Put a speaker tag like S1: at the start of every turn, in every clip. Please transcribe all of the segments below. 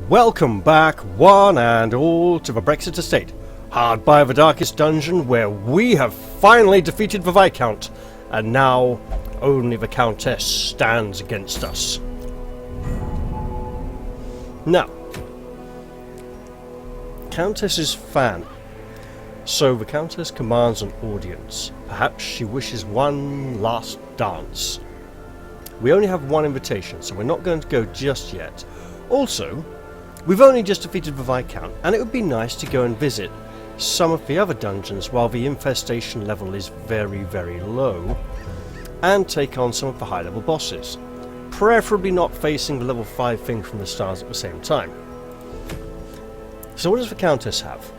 S1: Welcome back, one and all, to the Brexit Estate, hard by the darkest dungeon where we have finally defeated the Viscount, and now only the Countess stands against us. Now, Countess is fan, so the Countess commands an audience. Perhaps she wishes one last dance. We only have one invitation, so we're not going to go just yet. Also, we've only just defeated the Viscount, and it would be nice to go and visit some of the other dungeons while the infestation level is very, very low, and take on some of the high-level bosses. Preferably not facing the level 5 thing from the stars at the same time. So what does the Countess have?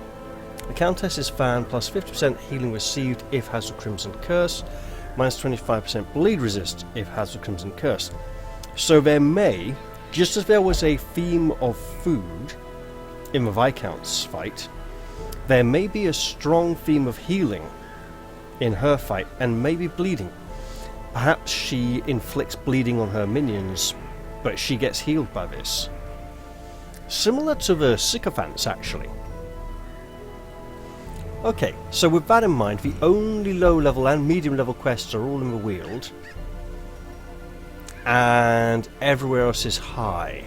S1: The Countess is fan plus 50% healing received if has the Crimson Curse, minus 25% bleed resist if has the Crimson Curse. So there may, just as there was a theme of food in the Viscount's fight, there may be a strong theme of healing in her fight, and maybe bleeding. Perhaps she inflicts bleeding on her minions, but she gets healed by this. Similar to the Sycophants, actually. Okay, so with that in mind, the only low-level and medium-level quests are all in the Weald, and everywhere else is high.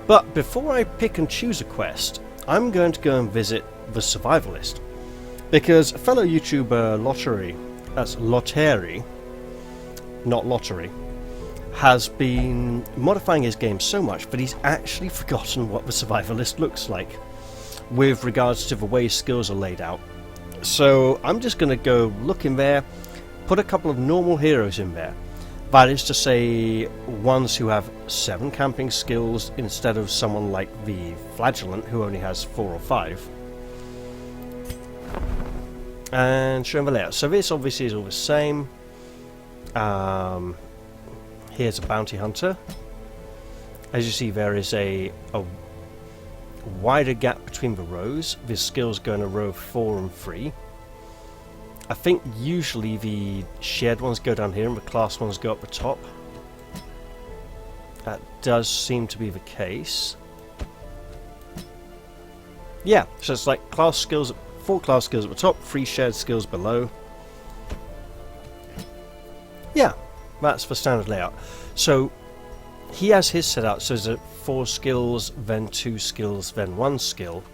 S1: But before I pick and choose a quest, I'm going to go and visit the Survivalist, because fellow YouTuber Lottery, that's Lottery, not Lottery, has been modifying his game so much that he's actually forgotten what the Survivalist looks like with regards to the way skills are laid out. So I'm just going to go look in there, put a couple of normal heroes in there. That is to say, ones who have 7 camping skills instead of someone like the Flagellant who only has 4 or 5. And show them the layout. So this obviously is all the same. Here's a bounty hunter. As you see, there is a wider gap between the rows. The skills go in a row 4 and 3. I think usually the shared ones go down here and the class ones go up the top. That does seem to be the case. Yeah, so it's like class skills, 4 class skills at the top, 3 shared skills below. Yeah, that's the standard layout. So he has his set out so that 4 skills, then 2 skills, then 1 skill,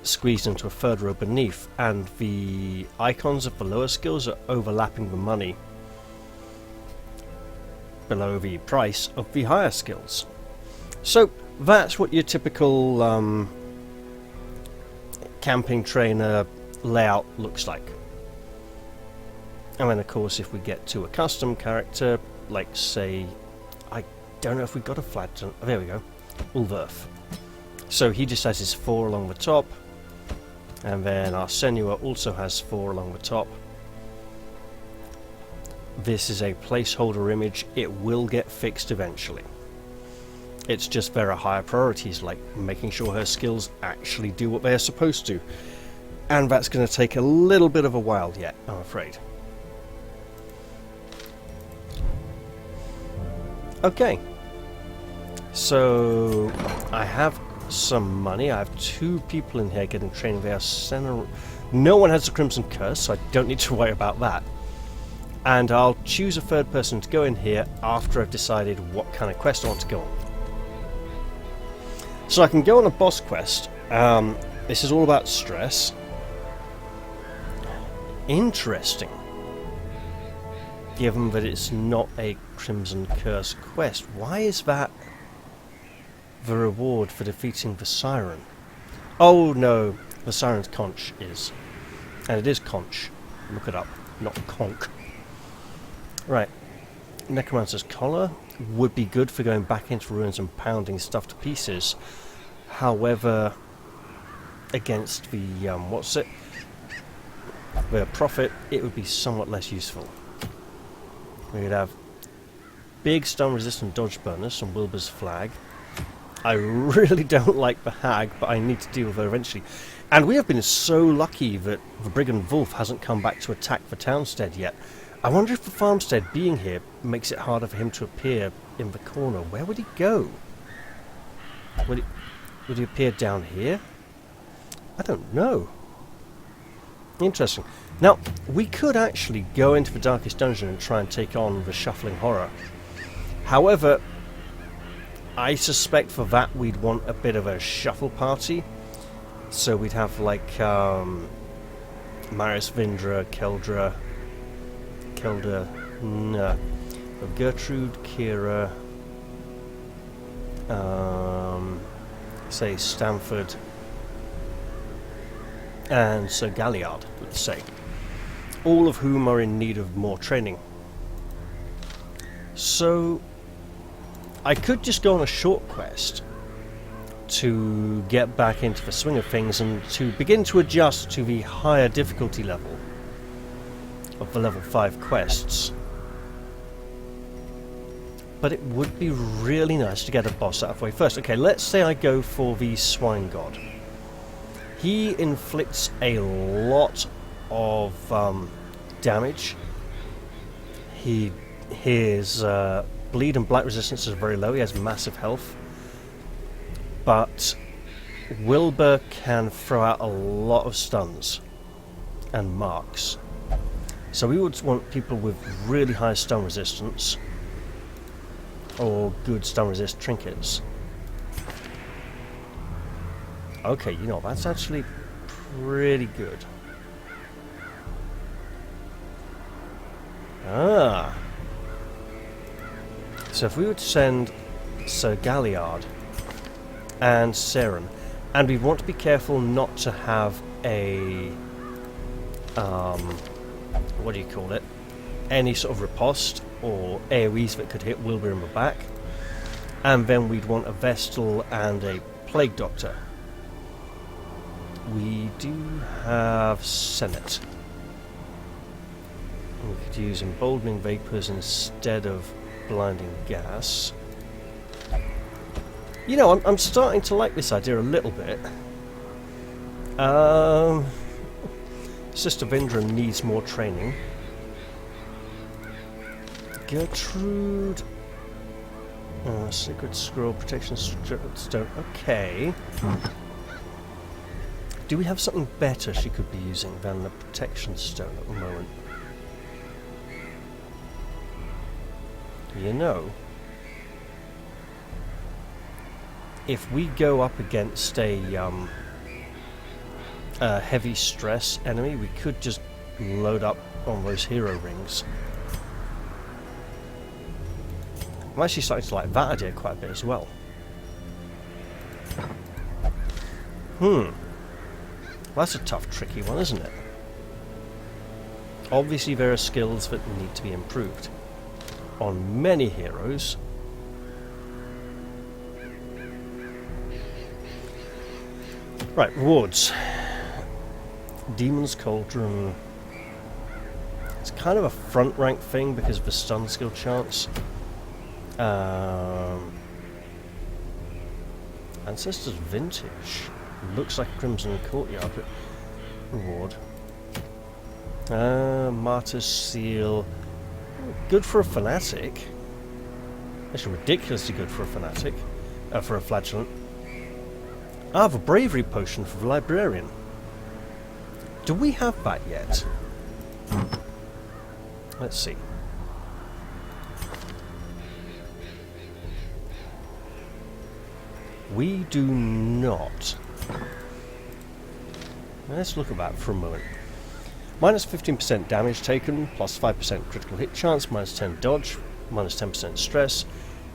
S1: squeezed into a third row beneath, and the icons of the lower skills are overlapping the money below the price of the higher skills. So that's what your typical camping trainer layout looks like. And then of course if we get to a custom character, like say, I don't know if we've got a Flagellant, oh, there we go, Ulverf. So he just has his 4 along the top, and then our Senua also has 4 along the top. This is a placeholder image. It will get fixed eventually. It's just there are higher priorities, like making sure her skills actually do what they're supposed to. And that's going to take a little bit of a while yet, I'm afraid. Okay. So I have some money. I have 2 people in here getting training. They are no one has the Crimson Curse, so I don't need to worry about that. And I'll choose a third person to go in here after I've decided what kind of quest I want to go on. So I can go on a boss quest. This is all about stress. Interesting. Given that it's not a Crimson Curse quest. Why is that the reward for defeating the Siren? Oh no, the Siren's conch is. And it is conch. Look it up, not conch. Right. Necromancer's Collar would be good for going back into ruins and pounding stuff to pieces. However, against the, what's it? The Prophet, it would be somewhat less useful. We would have big stun resistant dodge bonus from Wilbur's Flag. I really don't like the Hag, but I need to deal with her eventually. And we have been so lucky that the Brigand Wolf hasn't come back to attack the townstead yet. I wonder if the farmstead being here makes it harder for him to appear in the corner. Where would he go? Would he appear down here? I don't know. Interesting. Now, we could actually go into the Darkest Dungeon and try and take on the Shuffling Horror. However, I suspect for that we'd want a bit of a shuffle party. So we'd have like Maris, Vindra, Kelda, no, Gertrude, Kira, say Stanford, and Sir Galliard, let's say. All of whom are in need of more training. So I could just go on a short quest to get back into the swing of things and to begin to adjust to the higher difficulty level of the level 5 quests. But it would be really nice to get a boss out of the way first. Okay, let's say I go for the Swine God. He inflicts a lot of damage. His bleed and blight resistance is very low. He has massive health. But Wilbur can throw out a lot of stuns and marks. So we would want people with really high stun resistance or good stun resist trinkets. Okay, you know, that's actually pretty good. Ah. So if we would send Sir Galliard and Seren, and we want to be careful not to have a what do you call it? Any sort of riposte or AoEs that could hit Wilbur in the back. And then we'd want a Vestal and a Plague Doctor. We do have Senate. We could use Emboldening Vapors instead of Blinding Gas. You know, I'm starting to like this idea a little bit. Sister Vindra needs more training. Gertrude... Sacred Scroll, Protection Stone. Okay. Do we have something better she could be using than the Protection Stone at the moment? You know, if we go up against a heavy stress enemy, we could just load up on those hero rings. I'm actually starting to like that idea quite a bit as well. Well, that's a tough, tricky one, isn't it? Obviously there are skills that need to be improved on many heroes. Right, rewards. Demon's Cauldron. It's kind of a front rank thing because of the stun skill chance. Ancestors Vintage. Looks like a Crimson Courtyard reward. Martyr's Seal. Good for a fanatic. Actually ridiculously good for a fanatic. For a flagellant. I have a bravery potion for the librarian. Do we have that yet? Let's see. We do not. Let's look at that for a moment. Minus 15% damage taken, plus 5% critical hit chance, minus 10 dodge, minus 10% stress,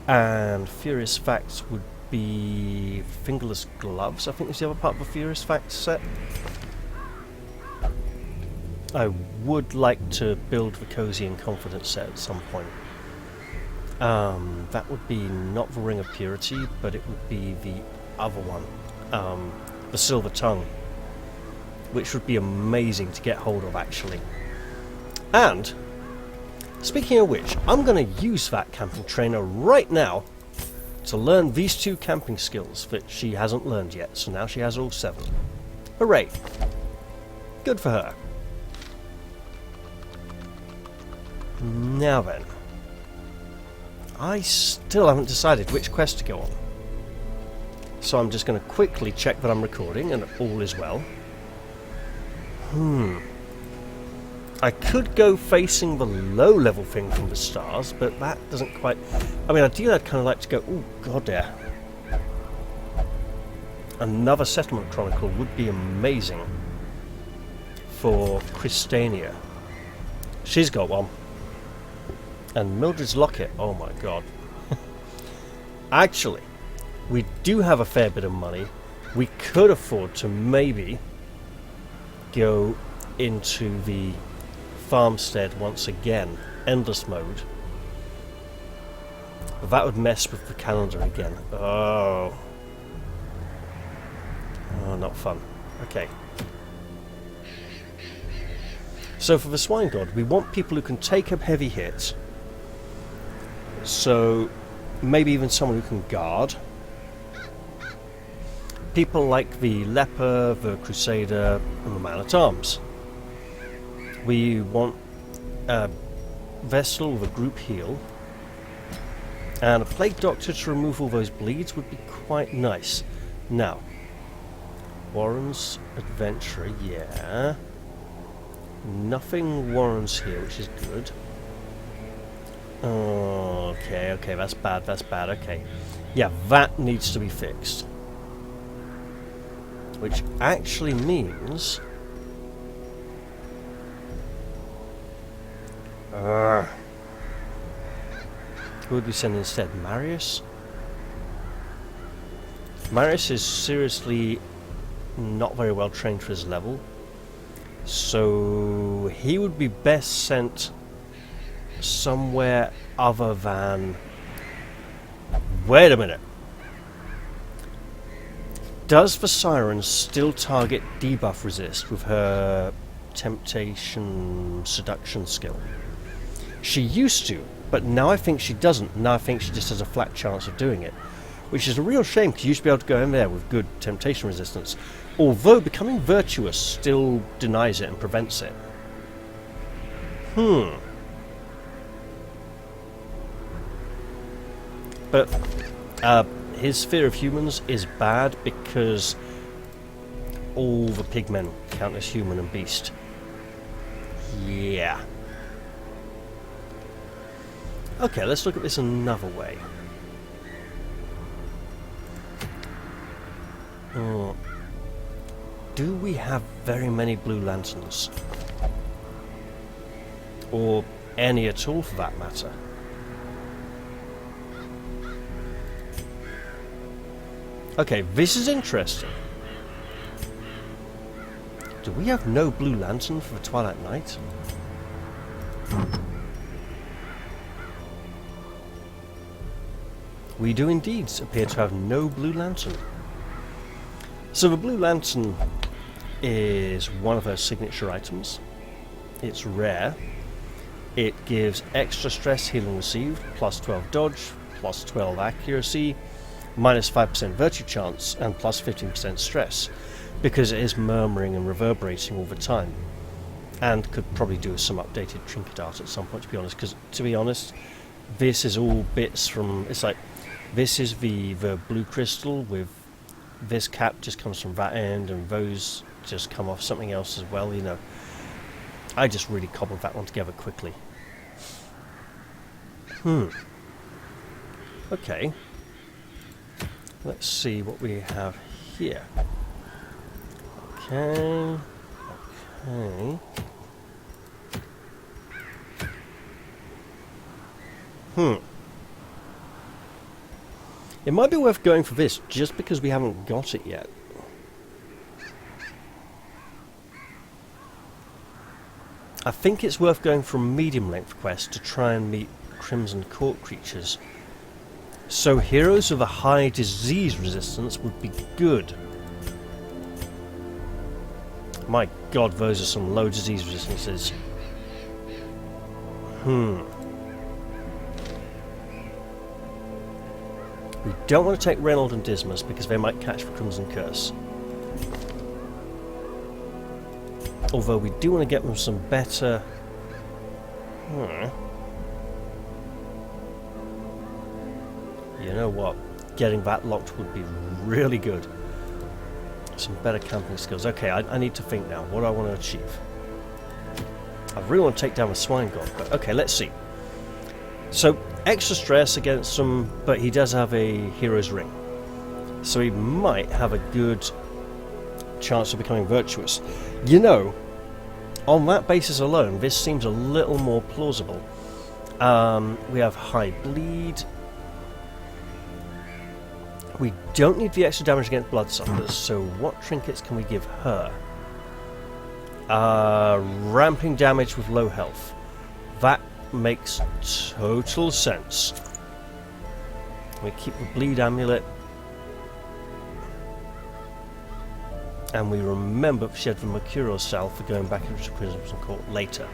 S1: and Furious Facts would be Fingerless Gloves, I think is the other part of the Furious Facts set. I would like to build the Cozy and Confident set at some point. That would be not the Ring of Purity, but it would be the other one, the Silver Tongue, which would be amazing to get hold of actually. And speaking of which, I'm going to use that camping trainer right now to learn these 2 camping skills that she hasn't learned yet, so now she has all 7. Hooray! Good for her. Now then, I still haven't decided which quest to go on. So I'm just going to quickly check that I'm recording and all is well. I could go facing the low-level thing from the stars, but that doesn't quite... I mean, ideally I'd kind of like to go... Oh, god, yeah. Another settlement chronicle would be amazing for Christania. She's got one. And Mildred's locket, oh my god. Actually, we do have a fair bit of money. We could afford to maybe go into the farmstead once again, endless mode. But that would mess with the calendar again. Oh, not fun. Okay. So for the Swine God, we want people who can take a heavy hit. So maybe even someone who can guard. People like the Leper, the Crusader, and the Man-at-Arms. We want a Vessel with a group heal. And a Plague Doctor to remove all those bleeds would be quite nice. Now, Warren's Adventurer, yeah. Nothing Warren's here, which is good. Okay, that's bad, okay. Yeah, that needs to be fixed. Which actually means... who would we send instead? Marius? Marius is seriously not very well trained for his level. So he would be best sent somewhere other than... Wait a minute. Does the Siren still target debuff resist with her temptation seduction skill? She used to, but now I think she doesn't. Now I think she just has a flat chance of doing it, which is a real shame because you used to be able to go in there with good temptation resistance, although becoming virtuous still denies it and prevents it. But his fear of humans is bad because all the pigmen count as human and beast. Yeah. Okay, let's look at this another way. Do we have very many blue lanterns? Or any at all for that matter? Okay, this is interesting. Do we have no blue lantern for the Twilight Night? We do indeed appear to have no blue lantern. So the blue lantern is one of her signature items. It's rare. It gives extra stress healing received, plus 12 dodge, plus 12 accuracy, minus 5% virtue chance, and plus 15% stress, because it is murmuring and reverberating all the time. And could probably do with some updated trinket art at some point, to be honest, because to be honest, this is all bits from... It's like, this is the blue crystal with this cap just comes from that end, and those just come off something else as well, you know. I just really cobbled that one together quickly. Okay. Let's see what we have here. Okay. It might be worth going for this, just because we haven't got it yet. I think it's worth going for a medium-length quest to try and meet Crimson Court creatures. So heroes with a high disease resistance would be good. My god, those are some low disease resistances. We don't want to take Reynold and Dismas because they might catch the Crimson Curse. Although we do want to get them some better... You know what? Getting that locked would be really good. Some better camping skills. Okay, I need to think now. What do I want to achieve? I really want to take down the swine god, but okay, let's see. So, extra stress against him, but he does have a hero's ring. So he might have a good chance of becoming virtuous. You know, on that basis alone, this seems a little more plausible. We have high bleed. We don't need the extra damage against bloodsuckers, so what trinkets can we give her? Ramping damage with low health. That makes total sense. We keep the bleed amulet. And we remember she had the mercurial salve for going back into Crimson Court later.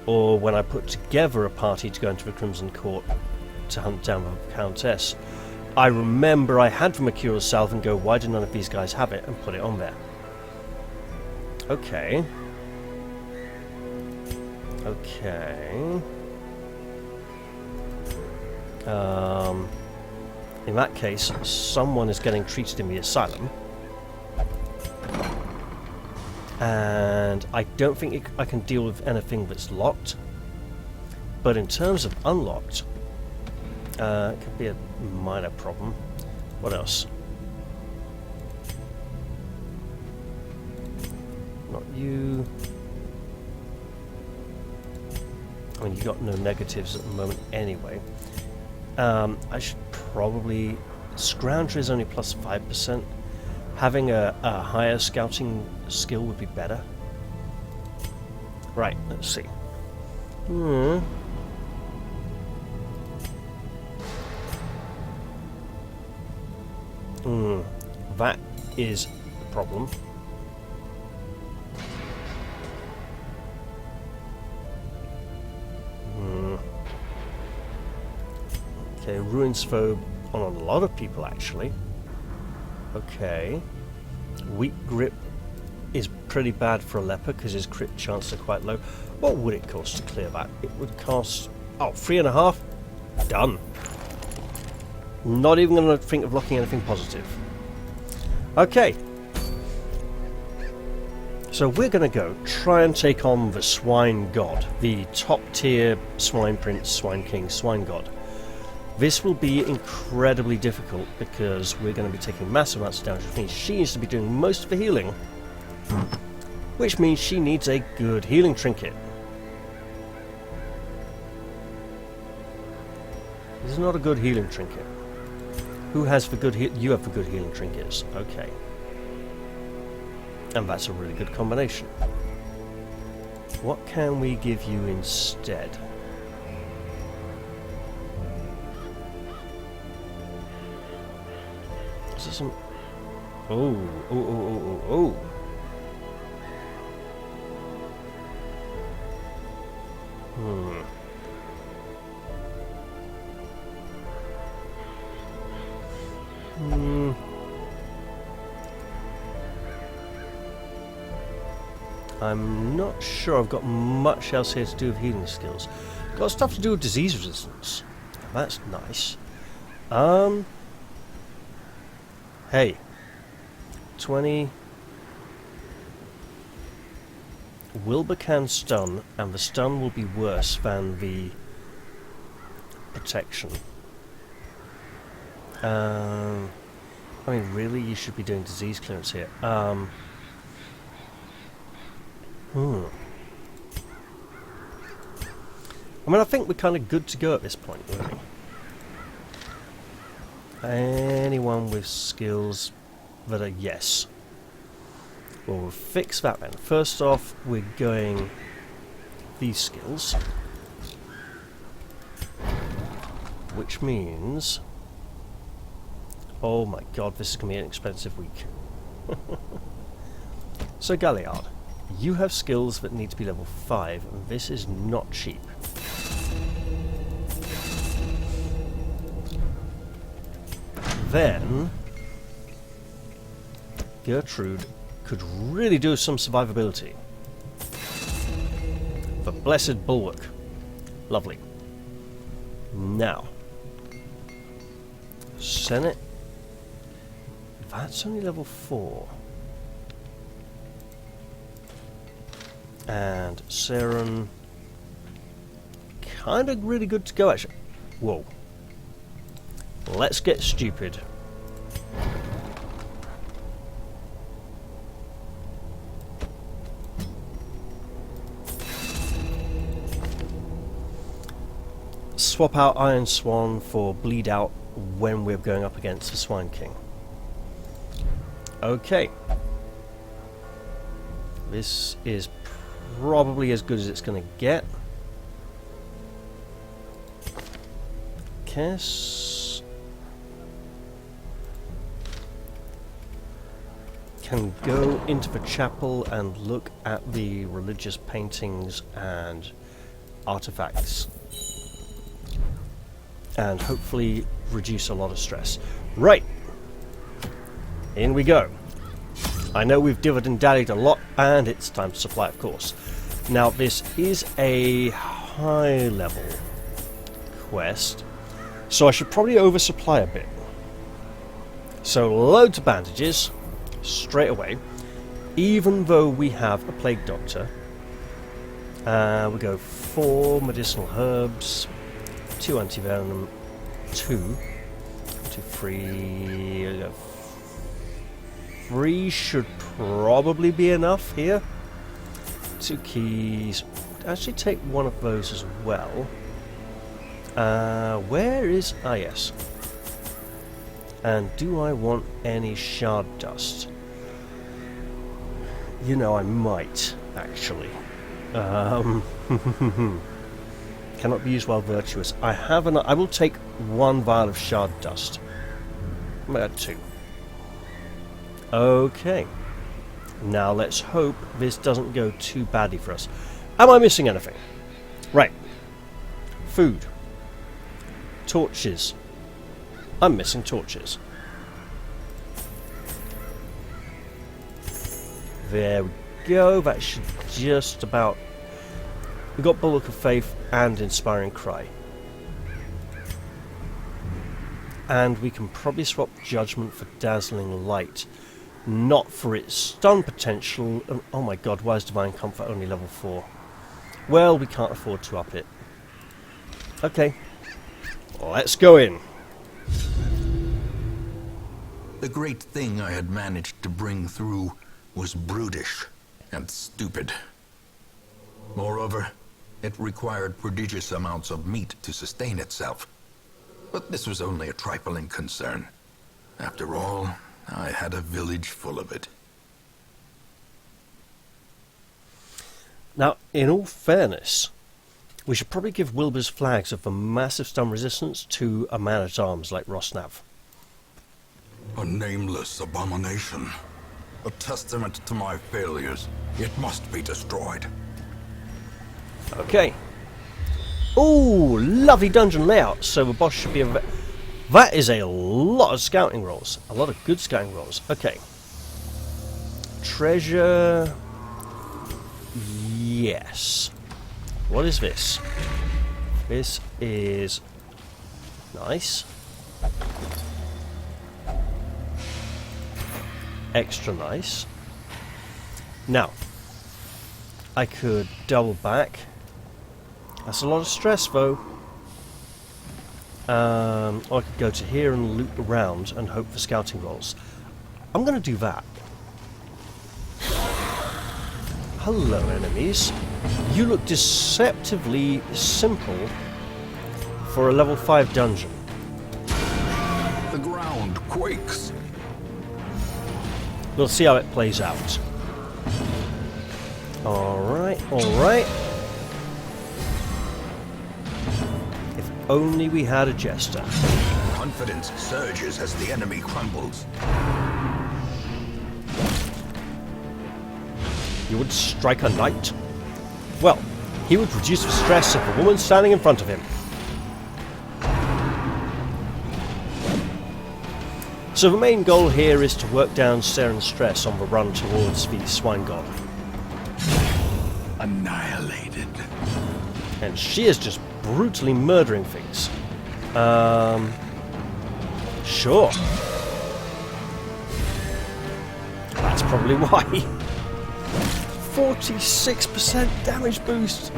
S1: Or when I put together a party to go into the Crimson Court to hunt down the Countess, I remember I had the mercurial salve and go, why do none of these guys have it, and put it on there. Okay. Okay. In that case, someone is getting treated in the asylum. And I don't think I can deal with anything that's locked. But in terms of unlocked, it could be a minor problem. What else? Not you. I mean, you got no negatives at the moment anyway. I should probably... Scrounger is only plus 5%. Having a higher scouting skill would be better. Right, let's see. That is the problem. Okay, Ruins Phobe on a lot of people actually. Okay. Weak grip is pretty bad for a leper because his crit chances are quite low. What would it cost to clear that? It would cost... Oh, 3.5? Done. Not even going to think of locking anything positive. Okay. So we're going to go try and take on the Swine God. The top tier Swine Prince, Swine King, Swine God. This will be incredibly difficult because we're going to be taking massive amounts of damage, which means she needs to be doing most of the healing, which means she needs a good healing trinket. This is not a good healing trinket. Who has the good you have the good healing trinkets. Okay. And that's a really good combination. What can we give you instead? Is there some... Oh. I'm not sure I've got much else here to do with healing skills. Got stuff to do with disease resistance. That's nice. Hey. 20. Wilbur can stun, and the stun will be worse than the protection. I mean, really, you should be doing disease clearance here. I mean, I think we're kind of good to go at this point, really. Anyone with skills that are yes. Well, we'll fix that then. First off, we're going these skills. Which means... Oh my god, this is going to be an expensive week. So, Galliard, you have skills that need to be level 5, and this is not cheap. Then, Gertrude could really do some survivability. The Blessed Bulwark. Lovely. Now, Senate. That's only level 4. And Saren. Kind of really good to go, actually. Whoa. Let's get stupid. Swap out Iron Swan for Bleed Out when we're going up against the Swine King. Okay. This is probably as good as it's going to get. Cass can go into the chapel and look at the religious paintings and artifacts, and hopefully reduce a lot of stress. Right, in we go. I know we've divvied and dallied a lot, and it's time to supply, of course. Now, this is a high level quest, so I should probably oversupply a bit. So loads of bandages straight away, even though we have a plague doctor. We go 4 medicinal herbs, 2 antivenom, 2, 3. 3 should probably be enough here. 2 keys. Actually, take one of those as well. Where is... Ah, yes. And do I want any shard dust? You know, I might, actually. Cannot be used while virtuous. I have I will take 1 vial of shard dust. 2. Okay. Now let's hope this doesn't go too badly for us. Am I missing anything? Right. Food. Torches. I'm missing torches. There we go. That should just about... We got Bulwark of Faith and Inspiring Cry. And we can probably swap Judgment for Dazzling Light. Not for its stun potential. Oh my god, why is Divine Comfort only level 4? Well, we can't afford to up it. Okay. Let's go in.
S2: The great thing I had managed to bring through was brutish and stupid. Moreover, it required prodigious amounts of meat to sustain itself. But this was only a trifling concern. After all, I had a village full of it.
S1: Now, in all fairness, we should probably give Wilbur's flags of the massive stun resistance to a man-at-arms like Rosnav.
S2: A nameless abomination. A testament to my failures. It must be destroyed.
S1: Okay. Ooh, lovely dungeon layout. So the boss should be a... That is a lot of scouting rolls. A lot of good scouting rolls. Okay. Treasure... Yes. What is this? This is... Nice. Extra nice. Now, I could double back. That's a lot of stress, though. Or I could go to here and loop around and hope for scouting rolls. I'm going to do that. Hello, enemies. You look deceptively simple for a level 5 dungeon.
S2: The ground quakes.
S1: We'll see how it plays out. Alright, alright. If only we had a jester.
S2: Confidence surges as the enemy crumbles.
S1: You would strike a knight? Well, he would reduce the stress of the woman standing in front of him. So the main goal here is to work down Saren's stress on the run towards the Swine God.
S2: Annihilated.
S1: And she is just brutally murdering things. Sure. That's probably why. 46% damage boost.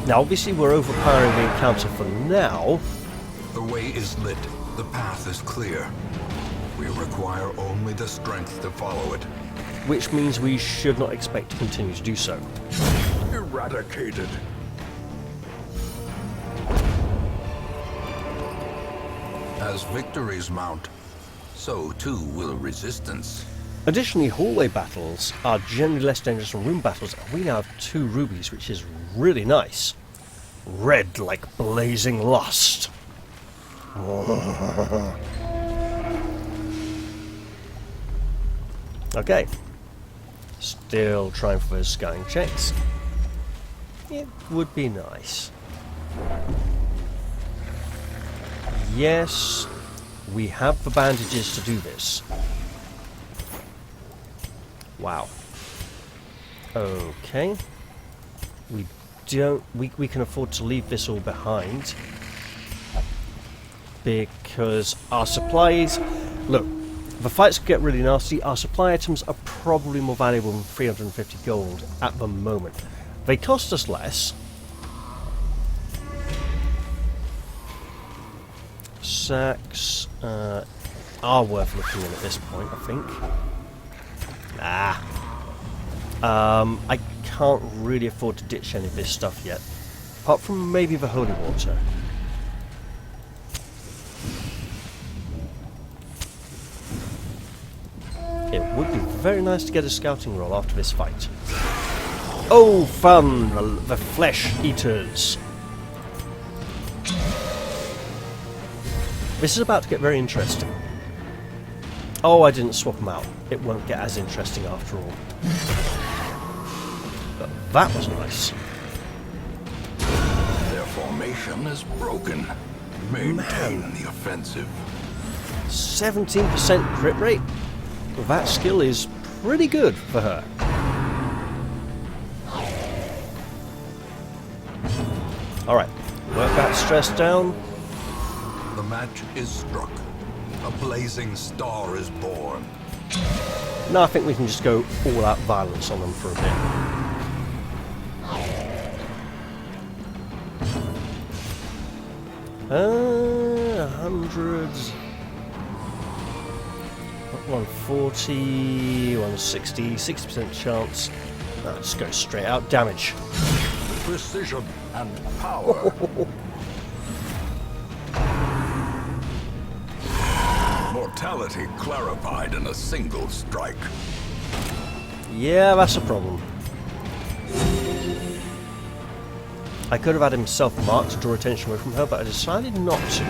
S1: Now, obviously, we're overpowering the encounter for now.
S2: The way is lit. The path is clear. We require only the strength to follow it.
S1: Which means we should not expect to continue to do so.
S2: Eradicated. As victories mount, so too will resistance.
S1: Additionally, hallway battles are generally less dangerous than room battles, and we now have 2 rubies, which is really nice. Red like blazing lust. Okay. Still trying for those scouting checks. It would be nice. Yes, we have the bandages to do this. Wow. Okay. We can afford to leave this all behind. Because our supplies... Look, if the fights get really nasty, our supply items are probably more valuable than 350 gold at the moment. They cost us less. Sacks are worth looking at this point, I think. I can't really afford to ditch any of this stuff yet. Apart from maybe the holy water. It would be very nice to get a scouting roll after this fight. Oh, fun! The flesh eaters. This is about to get very interesting. Oh, I didn't swap them out. It won't get as interesting after all. But that was nice.
S2: Their formation is broken. Maintain the offensive.
S1: 17% crit rate? That skill is pretty good for her. Alright, work that stress down.
S2: The match is struck. A blazing star is born.
S1: Now I think we can just go all-out violence on them for a bit. Hundreds. 140, 160, 60% chance. Let's go straight out damage.
S2: Precision and power. Mortality clarified in a single strike.
S1: Yeah, that's a problem. I could have had him self-marked to draw attention away from her, but I decided not to.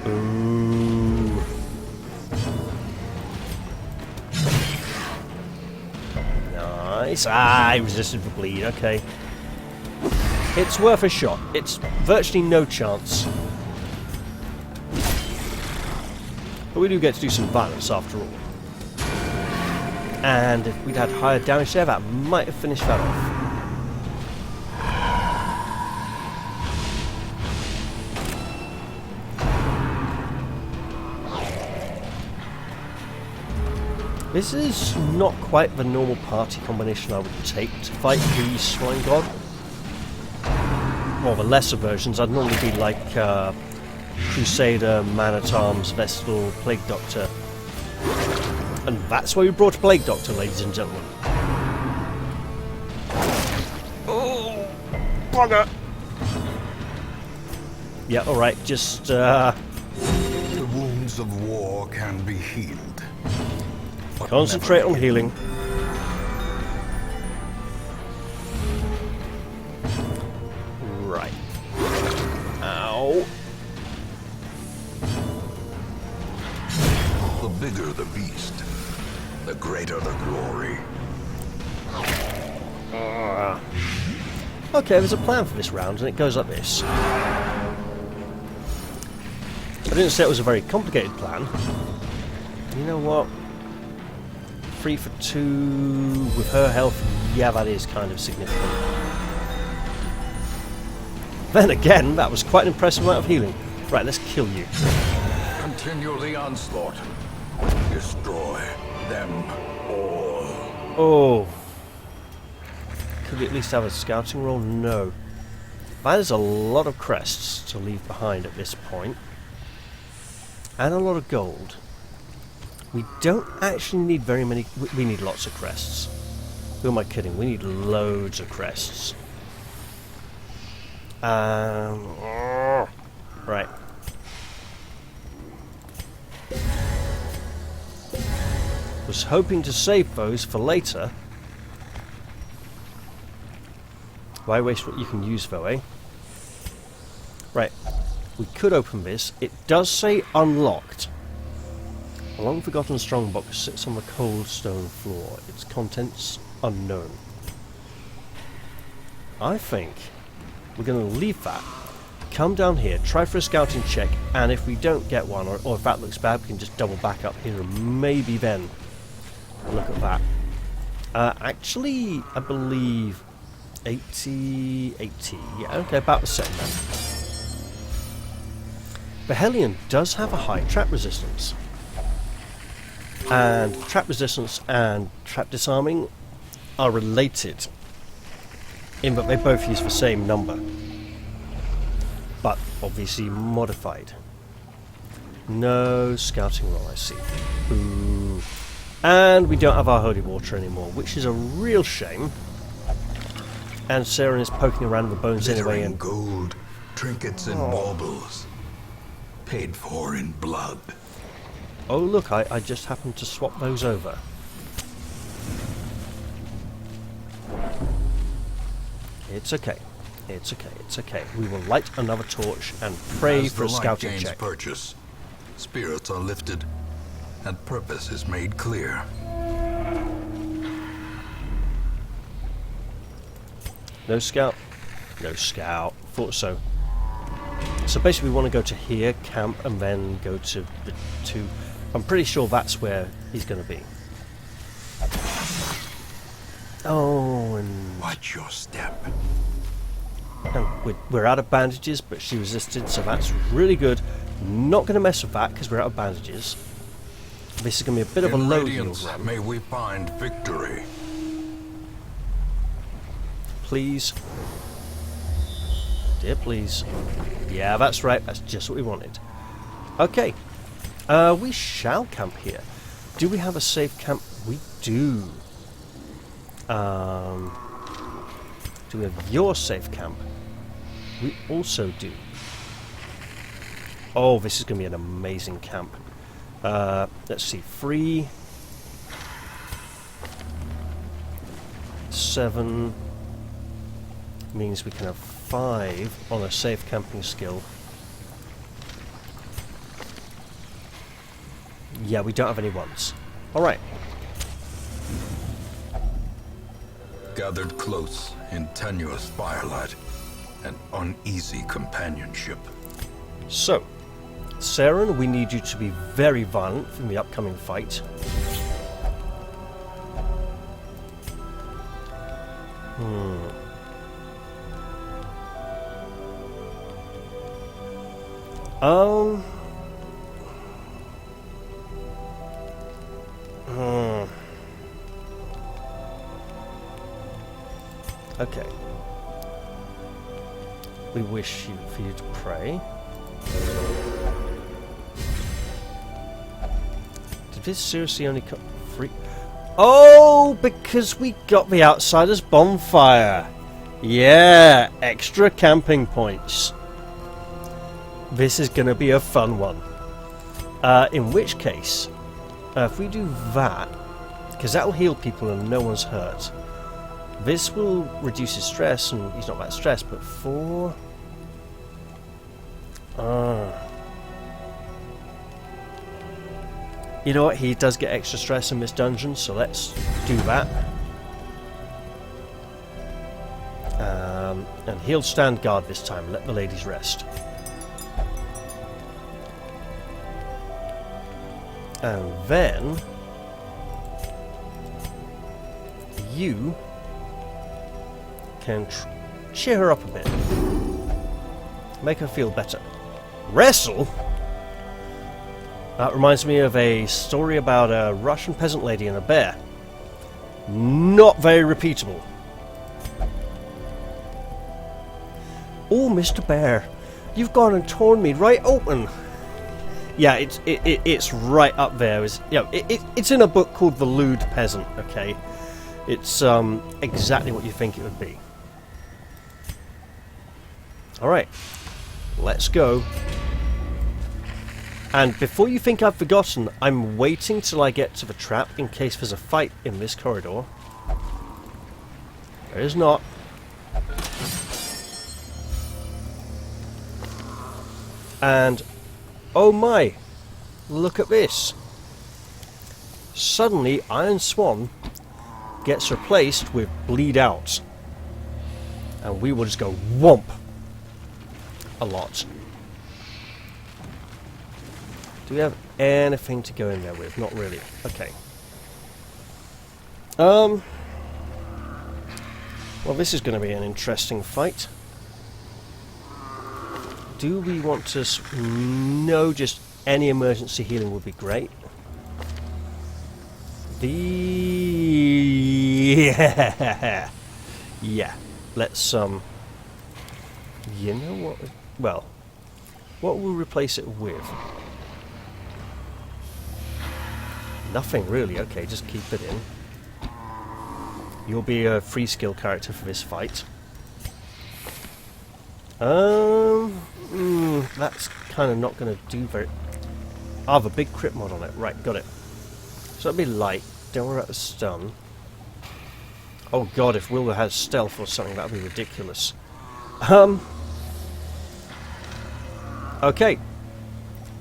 S1: Ooh. Nice. I resisted the bleed. Okay. It's worth a shot. It's virtually no chance. But we do get to do some violence after all. And if we'd had higher damage there, that might have finished that off. This is not quite the normal party combination I would take to fight the Swine God. Well, the lesser versions, I'd normally be like Crusader, Man-at-Arms, Vestal, Plague Doctor. And that's why we brought a Plague Doctor, ladies and gentlemen. Oh, bugger! Yeah, alright, just
S2: The wounds of war can be healed.
S1: concentrate on healing. Right. Ow.
S2: The bigger the beast, the greater the glory.
S1: Okay, there's a plan for this round, and it goes like this. I didn't say it was a very complicated plan. You know what? 3 for 2 with her health, yeah, that is kind of significant. Then again, that was quite an impressive amount of healing. Right, let's kill you.
S2: Continue the onslaught. Destroy them all.
S1: Oh. Could we at least have a scouting roll? No. That is a lot of crests to leave behind at this point. And a lot of gold. We don't actually need very many... We need lots of crests. Who am I kidding? We need loads of crests. Right. Was hoping to save those for later. Why waste what you can use though, eh? Right. We could open this. It does say unlocked. A long forgotten strongbox sits on the cold stone floor. Its contents unknown. I think we're going to leave that. Come down here, try for a scouting check, and if we don't get one, or if that looks bad, we can just double back up here and maybe then look at that. Actually, I believe 80, yeah, okay, about the same then. The Hellion does have a high trap resistance. And trap resistance and trap disarming are related in that they both use the same number, but obviously modified. No scouting roll, I see. Ooh. And we don't have our holy water anymore, which is a real shame. And Saren is poking around the bones anyway. And
S2: gold, trinkets and baubles, paid for in blood.
S1: Oh look, I just happened to swap those over. It's okay. It's okay. It's okay. We will light another torch and pray for a scouting check.
S2: Purchase, spirits are lifted, and purpose is made clear.
S1: No scout? No scout. Thought so. So basically we want to go to here, camp, and then go to the two... I'm pretty sure that's where he's going to be. Oh, and...
S2: Watch your step.
S1: Oh, we're out of bandages, but she resisted, so that's really good. Not going to mess with that, because we're out of bandages. This is going to be a bit of a low heal run.
S2: May we find victory.
S1: Please. Dear, please. Yeah, that's right. That's just what we wanted. Okay. We shall camp here. Do we have a safe camp? We do. Do we have your safe camp? We also do. Oh, this is going to be an amazing camp. Let's see. 3, 7 means we can have 5 on a safe camping skill. Yeah, we don't have any ones. Alright.
S2: Gathered close in tenuous firelight and uneasy companionship.
S1: So, Saren, we need you to be very violent in the upcoming fight. Okay. We wish for you to pray. Did this seriously only come free? Oh, because we got the Outsiders bonfire. Yeah, extra camping points. This is going to be a fun one. In which case, if we do that, because that will heal people and no one's hurt. This will reduce his stress, and he's not that stressed, but 4... You know what, he does get extra stress in this dungeon, so let's do that. And he'll stand guard this time, let the ladies rest. And then... you... can cheer her up a bit. Make her feel better. Wrestle? That reminds me of a story about a Russian peasant lady and a bear. Not very repeatable. Oh, Mr. Bear, you've gone and torn me right open. Yeah, it's right up there. It's in a book called The Lewd Peasant, okay? It's exactly what you think it would be. Alright, let's go. And before you think I've forgotten, I'm waiting till I get to the trap in case there's a fight in this corridor. There is not. And, oh my, look at this. Suddenly, Iron Swan gets replaced with Bleed Out. And we will just go whomp a lot. Do we have anything to go in there with? Not really. Okay. Well, this is going to be an interesting fight. Do we want to... No, just any emergency healing would be great. Yeah. Yeah. Let's, you know what... Well, what will we replace it with? Nothing really. Okay, just keep it in. You'll be a free skill character for this fight. That's kind of not going to do very... I have a big crit mod on it. Right, got it. So that'll be light. Don't worry about the stun. Oh god, if Wilbur has stealth or something, that would be ridiculous. Okay.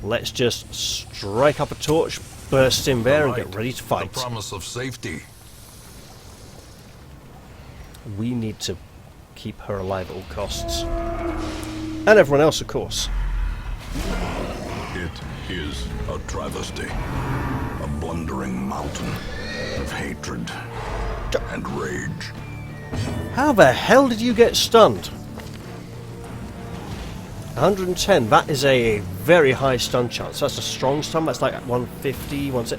S1: Let's just strike up a torch, burst in there, and get ready to fight.
S2: The promise of safety.
S1: We need to keep her alive at all costs. And everyone else, of course.
S2: It is a travesty. A blundering mountain of hatred and rage.
S1: How the hell did you get stunned? 110, that is a very high stun chance. That's a strong stun, that's like 150, 160.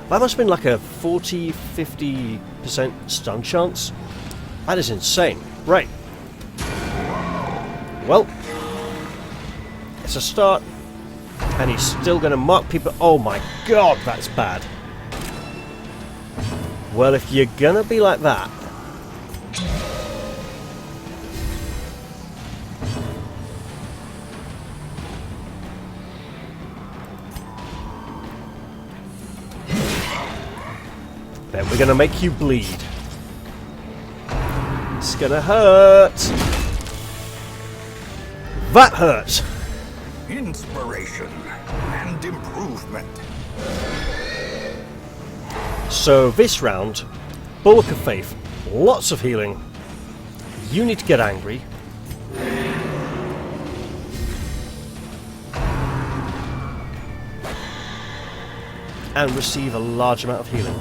S1: That must have been like a 40-50% stun chance. That is insane. Right. Well, it's a start, and he's still going to mark people. Oh my god, that's bad. Well, if you're going to be like that... then we're going to make you bleed. It's going to hurt. That hurts.
S2: Inspiration and improvement.
S1: So this round, Bulwark of Faith, lots of healing. You need to get angry. And receive a large amount of healing.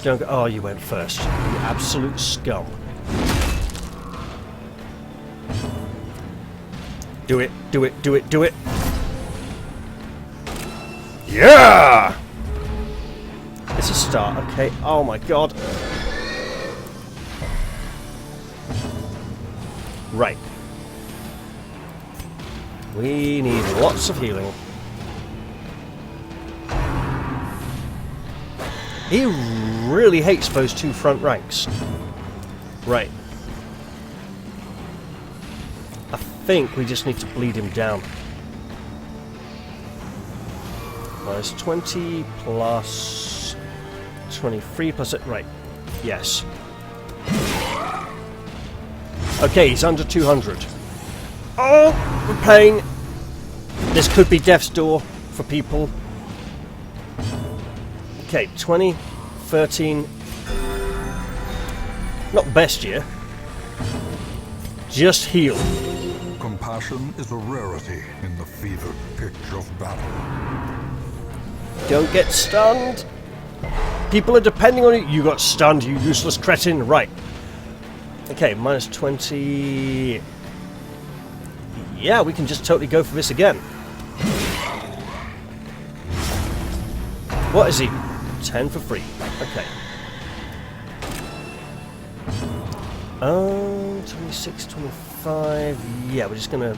S1: Don't go, oh, you went first. You absolute scum. Do it, do it, do it, do it. Yeah! It's a start, okay. Oh my god. Right. We need lots of healing. He really hates those two front ranks. Right. I think we just need to bleed him down. Minus 20 plus 23 plus it. Right. Yes. Okay, he's under 200. Oh, we're paying. This could be death's door for people. Okay, 20, 13. Not best year. Just heal.
S3: Compassion is a rarity in the fevered pitch of battle.
S1: Don't get stunned. People are depending on you. You got stunned, you useless cretin. Right. Okay, minus 20. Yeah, we can just totally go for this again. What is he? 10 for free. Okay. 26, 25. Yeah, we're just gonna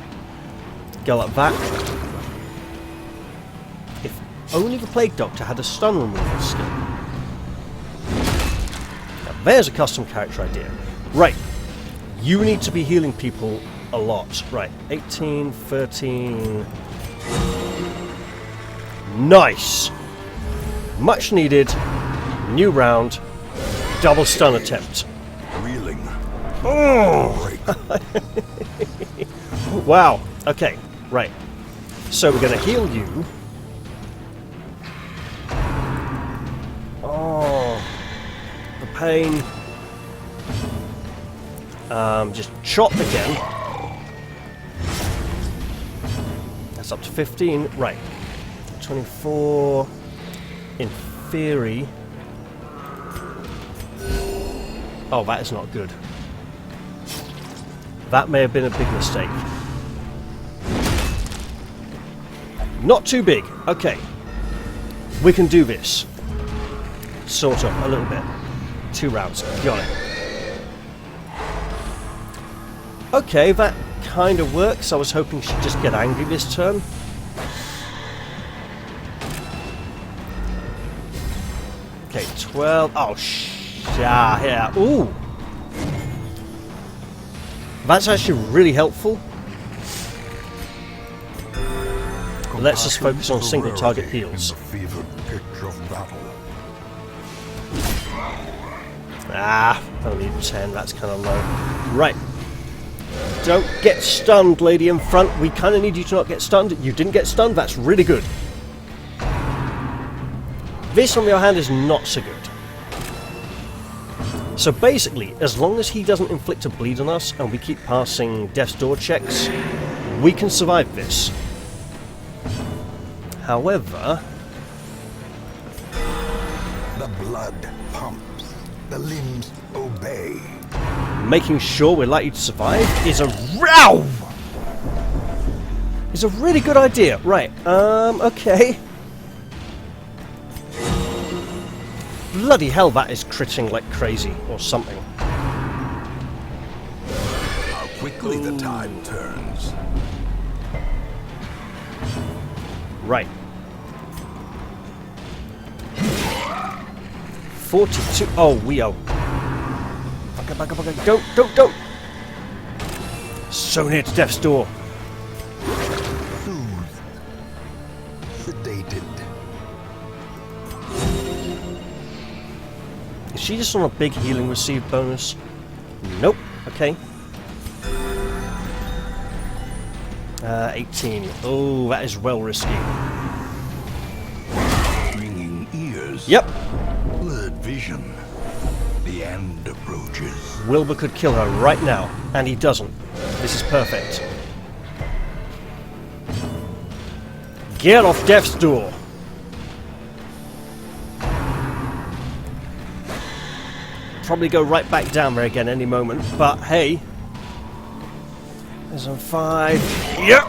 S1: go like that. If only the Plague Doctor had a stun removal skill. Now, there's a custom character idea. Right. You need to be healing people a lot. Right. 18, 13. Nice. Much needed. New round. Double stun attempt.
S3: Reeling.
S1: Oh. Wow. Okay. Right. So we're going to heal you. Oh. The pain. Just chop again. That's up to 15. Right. 24. In theory. Oh, that is not good. That may have been a big mistake. Not too big. Okay. We can do this. Sort of, a little bit. 2 rounds. Got it. Okay, that kind of works. I was hoping she'd just get angry this turn. Okay, 12. Oh, yeah. Ooh. That's actually really helpful. Let's just focus on single target heals.
S3: In the fevered pitch of battle.
S1: Only 10. That's kind of low. Right. Don't get stunned, lady in front. We kind of need you to not get stunned. You didn't get stunned. That's really good. This, on the other hand, is not so good. So basically, as long as he doesn't inflict a bleed on us and we keep passing Death's Door checks, we can survive this. However...
S3: The blood pumps. The limbs obey.
S1: making sure we're likely to survive is a row. Is a really good idea. Right. Okay. Bloody hell, that is critting like crazy or something.
S2: How quickly the tide turns.
S1: Right. 42. Oh, we are. Back up. Don't. So near to death's door.
S3: Soothed. Sedated.
S1: Is she just on a big healing received bonus? Nope. Okay. 18. Oh, that is well risky.
S3: Ringing ears.
S1: Yep.
S3: Blurred vision. The end approaches.
S1: Wilbur could kill her right now, and he doesn't. This is perfect. Get off death's door. Probably go right back down there again any moment, but hey. There's on 5. Yep.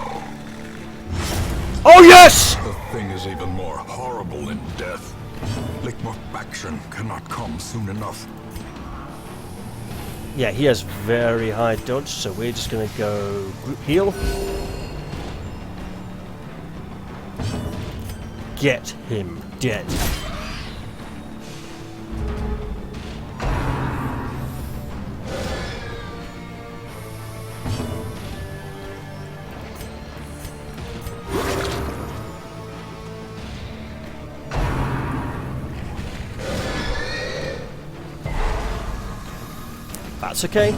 S1: Oh yes!
S3: The thing is even more horrible than death. Liquefaction cannot come soon enough.
S1: Yeah, he has very high dodge, so we're just going to go group heal. Get him dead. That's okay.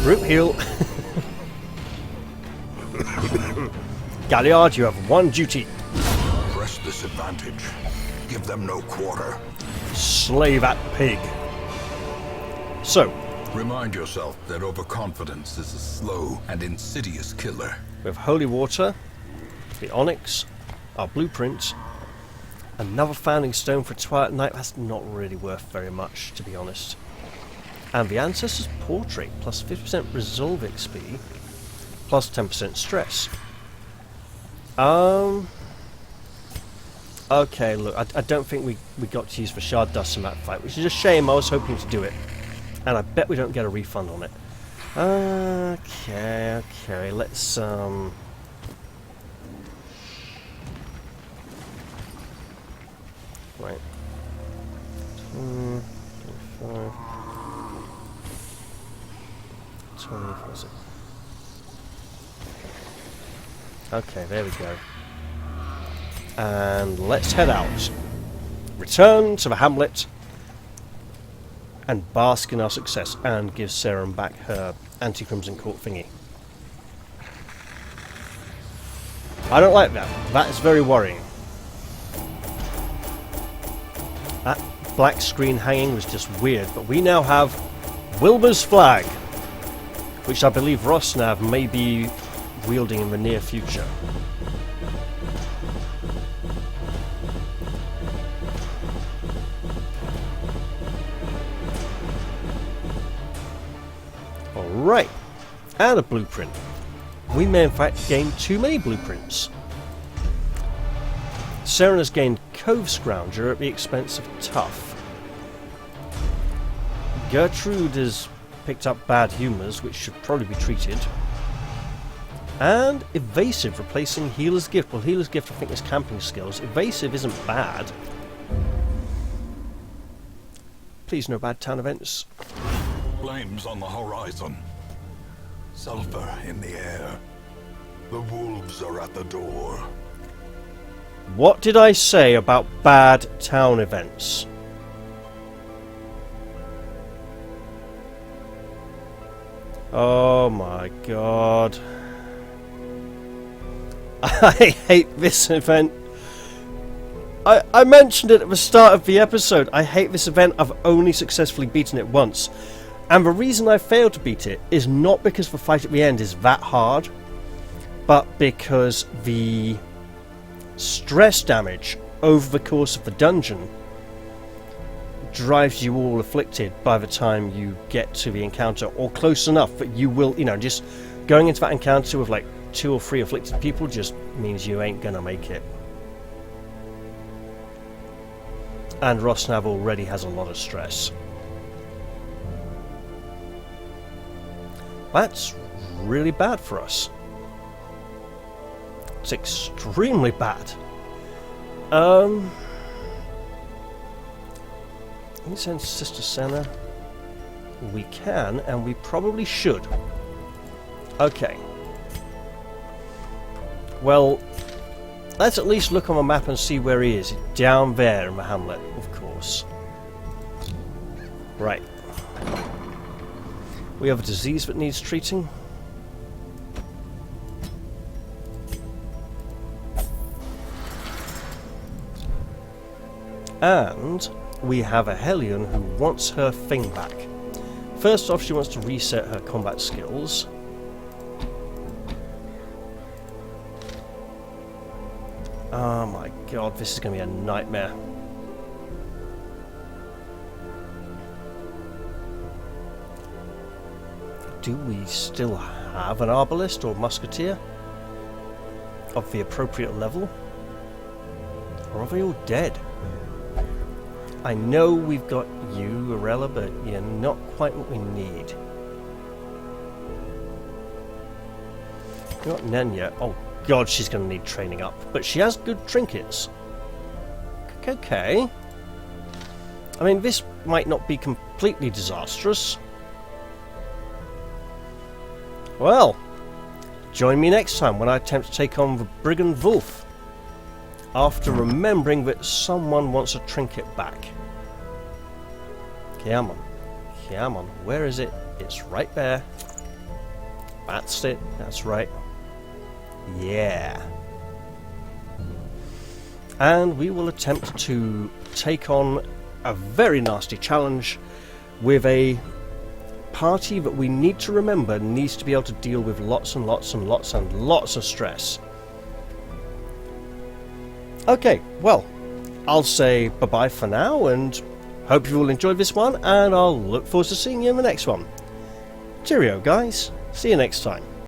S1: Group heal. Galliard, you have one duty.
S3: Press this advantage. Give them no quarter.
S1: Slay that pig. So,
S2: Remind yourself that overconfidence is a slow and insidious killer.
S1: we have Holy Water, the Onyx, our blueprints, Another founding stone for Twilight Knight. That's not really worth very much, to be honest. And the Ancestor's Portrait, plus 50% Resolve XP, plus 10% Stress. Okay, look, I don't think we got to use the Shard Dust in that fight, which is a shame. I was hoping to do it. And I bet we don't get a refund on it. Okay, let's, Right. 25. 20, was it? Okay, there we go. And let's head out. Return to the hamlet and bask in our success and give Sarah back her anti-Crimson Court thingy. I don't like that. That is very worrying. That black screen hanging was just weird, but we now have Wilbur's flag, which I believe Rosnav may be wielding in the near future. Alright, and a blueprint. We may in fact gain too many blueprints. Seren has gained Cove Scrounger at the expense of Tough. Gertrude has picked up Bad Humours, which should probably be treated. And Evasive, replacing Healer's Gift. Well, Healer's Gift I think is camping skills. Evasive isn't bad. Please no bad town events.
S3: Flames on the horizon. Sulfur in the air. The wolves are at the door.
S1: What did I say about bad town events? Oh my god. I hate this event. I mentioned it at the start of the episode. I hate this event. I've only successfully beaten it once. And the reason I failed to beat it is not because the fight at the end is that hard, but because the stress damage over the course of the dungeon drives you all afflicted by the time you get to the encounter, or close enough that you will, just going into that encounter with like 2 or 3 afflicted people just means you ain't gonna make it. And Rosnav already has a lot of stress. That's really bad for us. It's extremely bad. Let me send Sister Senna. We can, and we probably should. Okay. Well, let's at least look on the map and see where he is. Down there in the hamlet, of course. Right. We have a disease that needs treating. And we have a Hellion who wants her thing back. First off, she wants to reset her combat skills. Oh my god, this is going to be a nightmare. Do we still have an Arbalist or Musketeer of the appropriate level? Or are they all dead? I know we've got you, Arella, but you're not quite what we need. We've got Nenya. Oh god, she's going to need training up. But she has good trinkets. Okay. I mean, this might not be completely disastrous. Well, join me next time when I attempt to take on the Brigand Wolf. After remembering that someone wants a trinket back. Come on. Come on. Where is it? It's right there. That's it. That's right. Yeah. And we will attempt to take on a very nasty challenge with a party that we need to remember needs to be able to deal with lots and lots and lots and lots of stress. Okay, well, I'll say bye-bye for now, and hope you all enjoyed this one, and I'll look forward to seeing you in the next one. Cheerio, guys. See you next time.